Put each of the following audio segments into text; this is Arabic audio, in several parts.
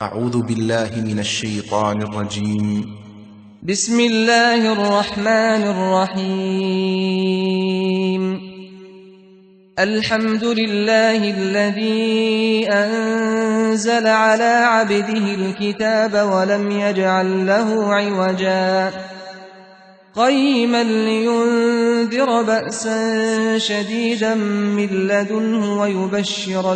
أعوذ بالله من الشيطان الرجيم. بسم الله الرحمن الرحيم. الحمد لله الذي أنزل على عبده الكتاب ولم يجعل له عوجا قيما لينذر بأسا شديدا من لدنه ويبشر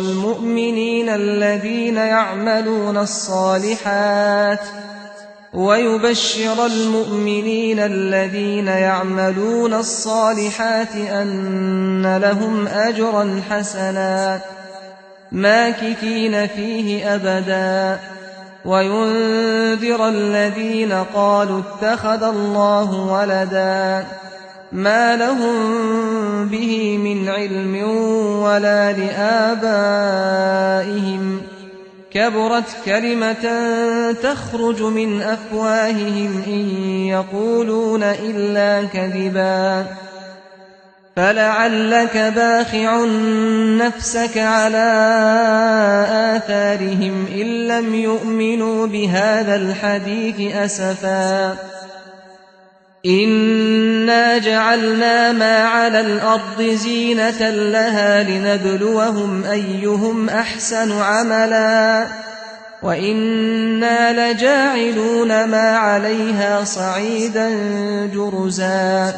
المؤمنين الذين يعملون الصالحات أن لهم أجرا حسنا ماكثين فيه أبدا وينذر الذين قالوا اتخذ الله ولدا ما لهم به من علم ولا لآبائهم كبرت كلمة تخرج من أفواههم إن يقولون إلا كذبا فلعلك باخع نفسك على آثارهم إن لم يؤمنوا بهذا الحديث أسفا إنا جعلنا ما على الأرض زينة لها لنبلوهم أيهم أحسن عملا وإنا لجاعلون ما عليها صعيدا جرزا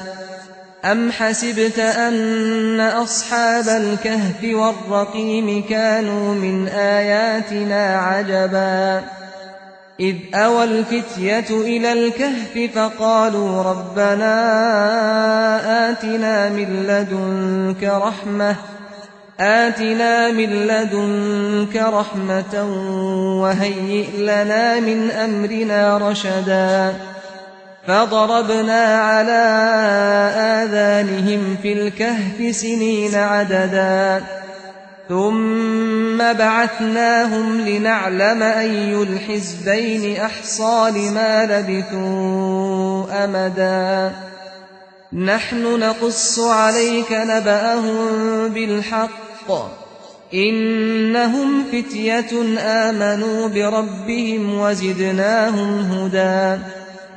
أم حسبت أن أصحاب الكهف والرقيم كانوا من آياتنا عجبا إذ أوى الفتية إلى الكهف فقالوا ربنا آتنا من لدنك رحمة وهيئ لنا من أمرنا رشدا فضربنا على آذانهم في الكهف سنين عددا ثم بعثناهم لنعلم أي الحزبين أحصى لما لبثوا أمدا نحن نقص عليك نبأهم بالحق إنهم فتية آمنوا بربهم وزدناهم هدى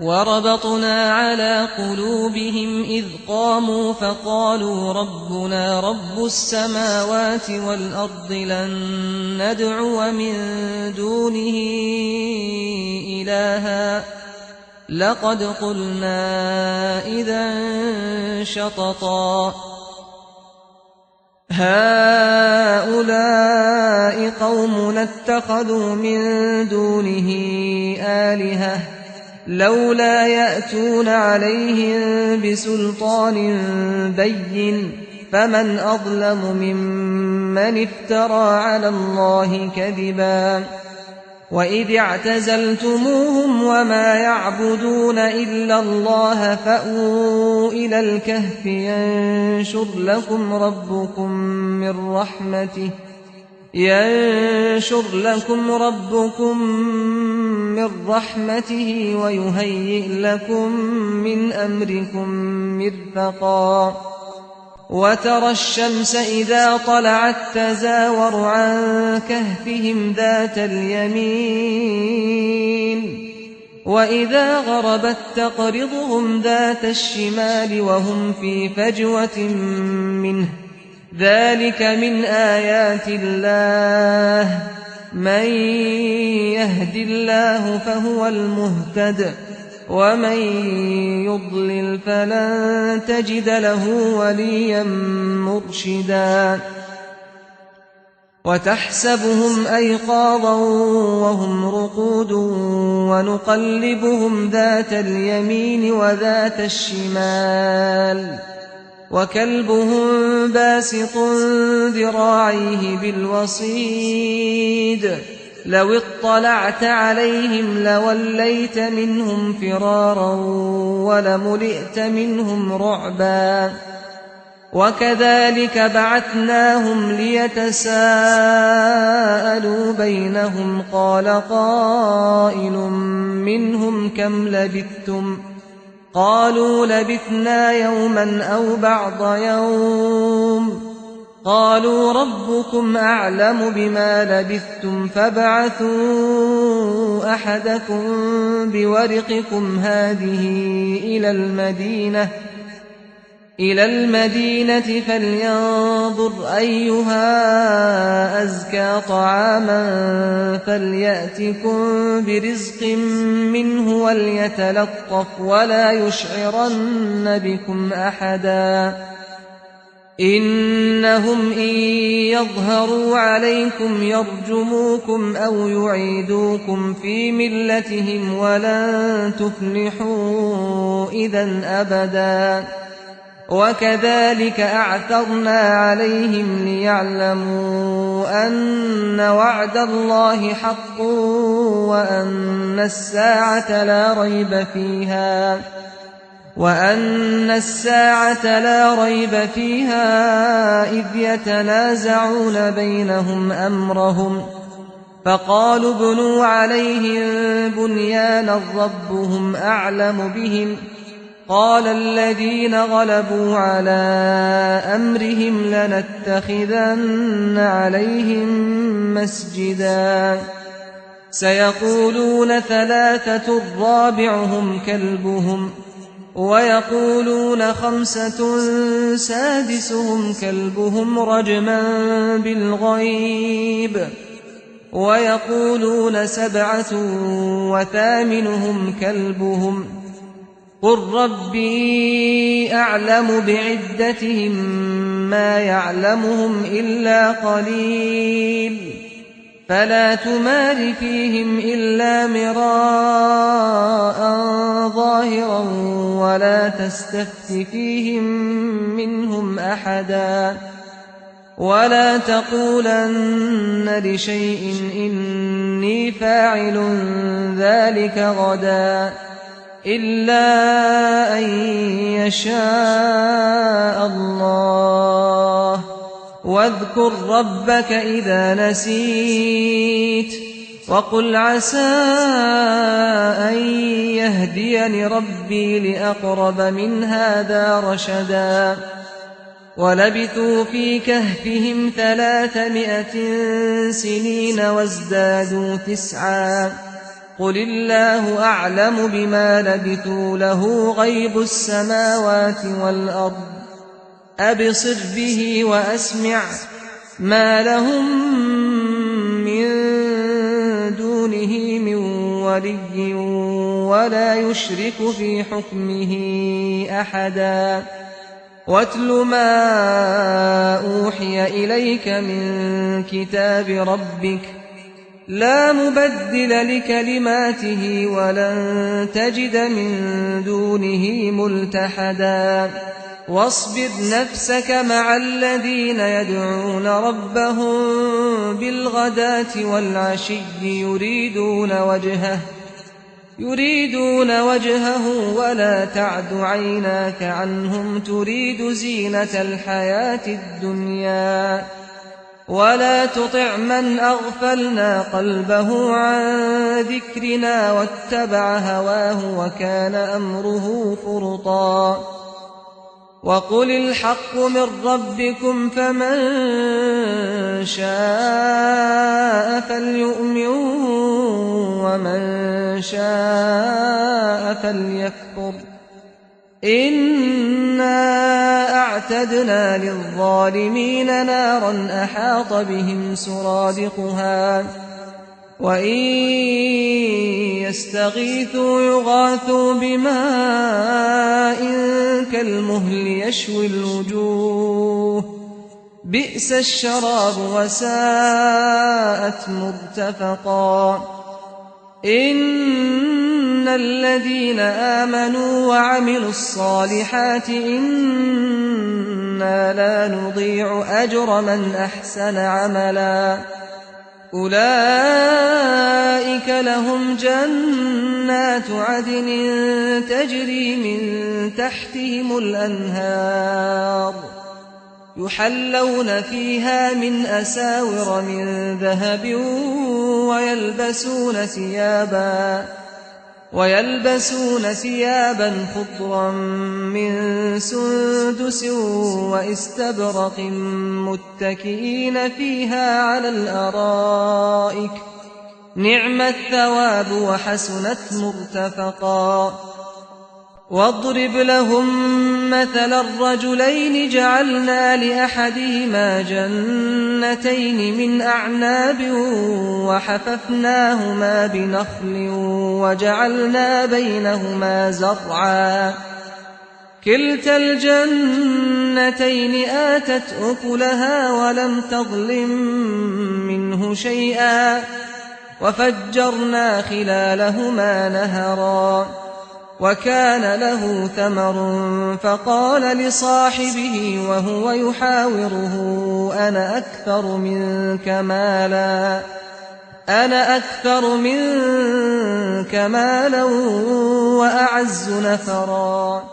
وربطنا على قلوبهم إذ قاموا فقالوا ربنا رب السماوات والأرض لن ندعو من دونه إلها لقد قلنا إذا شططا هؤلاء قومنا اتخذوا من دونه آلهة لولا يأتون عليهم بسلطان بين فمن أظلم ممن افترى على الله كذبا وإذ اعتزلتموهم وما يعبدون إلا الله فأووا إلى الكهف ينشر لكم ربكم من رحمته ويهيئ لكم من أمركم مرفقا وترى الشمس إذا طلعت تزاور عن كهفهم ذات اليمين وإذا غربت تقرضهم ذات الشمال وهم في فجوة منه ذلك من آيات الله من يهد الله فهو المهتد ومن يضلل فلن تجد له وليا مرشدا وتحسبهم أيقاظا وهم رقود ونقلبهم ذات اليمين وذات الشمال وكلبهم باسط ذراعيه بالوصيد لو اطلعت عليهم لوليت منهم فرارا ولملئت منهم رعبا وكذلك بعثناهم ليتساءلوا بينهم قال قائل منهم كم لبثتم قالوا لبثنا يوما أو بعض يوم قالوا ربكم أعلم بما لبثتم فابعثوا أحدكم بورقكم هذه إلى المدينة فلينظر أيها أزكى طعاما فليأتكم برزق منه وليتلطف ولا يشعرن بكم أحدا إنهم إن يظهروا عليكم يرجموكم أو يعيدوكم في ملتهم ولن تفلحوا إذا أبدا وكذلك أعثرنا عليهم ليعلموا أن وعد الله حق وأن الساعة لا ريب فيها إذ يتنازعون بينهم أمرهم فقالوا ابنوا عليهم بنيانا ربهم أعلم بهم قال الذين غلبوا على أمرهم لنتخذن عليهم مسجدا سيقولون 3 رابعهم كلبهم ويقولون 5 سادسهم كلبهم رجما بالغيب ويقولون 7 وثامنهم كلبهم قل ربي أعلم بعدتهم ما يعلمهم إلا قليل فلا تمار فيهم إلا مراء ظاهرا ولا تستفت فيهم منهم أحدا ولا تقولن لشيء إني فاعل ذلك غدا إلا أن يشاء الله واذكر ربك إذا نسيت وقل عسى أن يهديني ربي لأقرب من هذا رشدا ولبثوا في كهفهم 300 سنين وازدادوا 9 قل الله أعلم بما لبثوا له غيب السماوات والأرض أبصر به وأسمع ما لهم من دونه من ولي ولا يشرك في حكمه أحدا واتل ما أوحي إليك من كتاب ربك لا مبدل لكلماته ولن تجد من دونه ملتحدا واصبر نفسك مع الذين يدعون ربهم بالغداة والعشي يريدون وجهه ولا تعد عيناك عنهم تريد زينة الحياة الدنيا ولا تطع من أغفلنا قلبه عن ذكرنا واتبع هواه وكان أمره فرطا وقل الحق من ربكم فمن شاء فليؤمن ومن شاء فليكفر إنا أعتدنا للظالمين نارا أحاط بهم سرادقها وإن يستغيثوا يغاثوا بماء كالمهل يشوي الوجوه بئس الشراب وساءت مرتفقا إن الذين آمنوا وعملوا الصالحات إنا لا نضيع أجر من أحسن عملا أولئك لهم جنات عدن تجري من تحتهم الأنهار يحلون فيها من أساور من ذهب ويلبسون ثيابا خضرا من سندس واستبرق متكئين فيها على الأرائك نعم الثواب وحسنت مرتفقا واضرب لهم مثل الرجلين جعلنا لأحدهما جنتين من أعناب وحففناهما بنخل وجعلنا بينهما زرعا كلتا الجنتين آتت أكلها ولم تظلم منه شيئا وفجرنا خلالهما نهرا وكان له ثمر فقال لصاحبه وهو يحاوره أنا أكثر منك مالا وأعز نفرا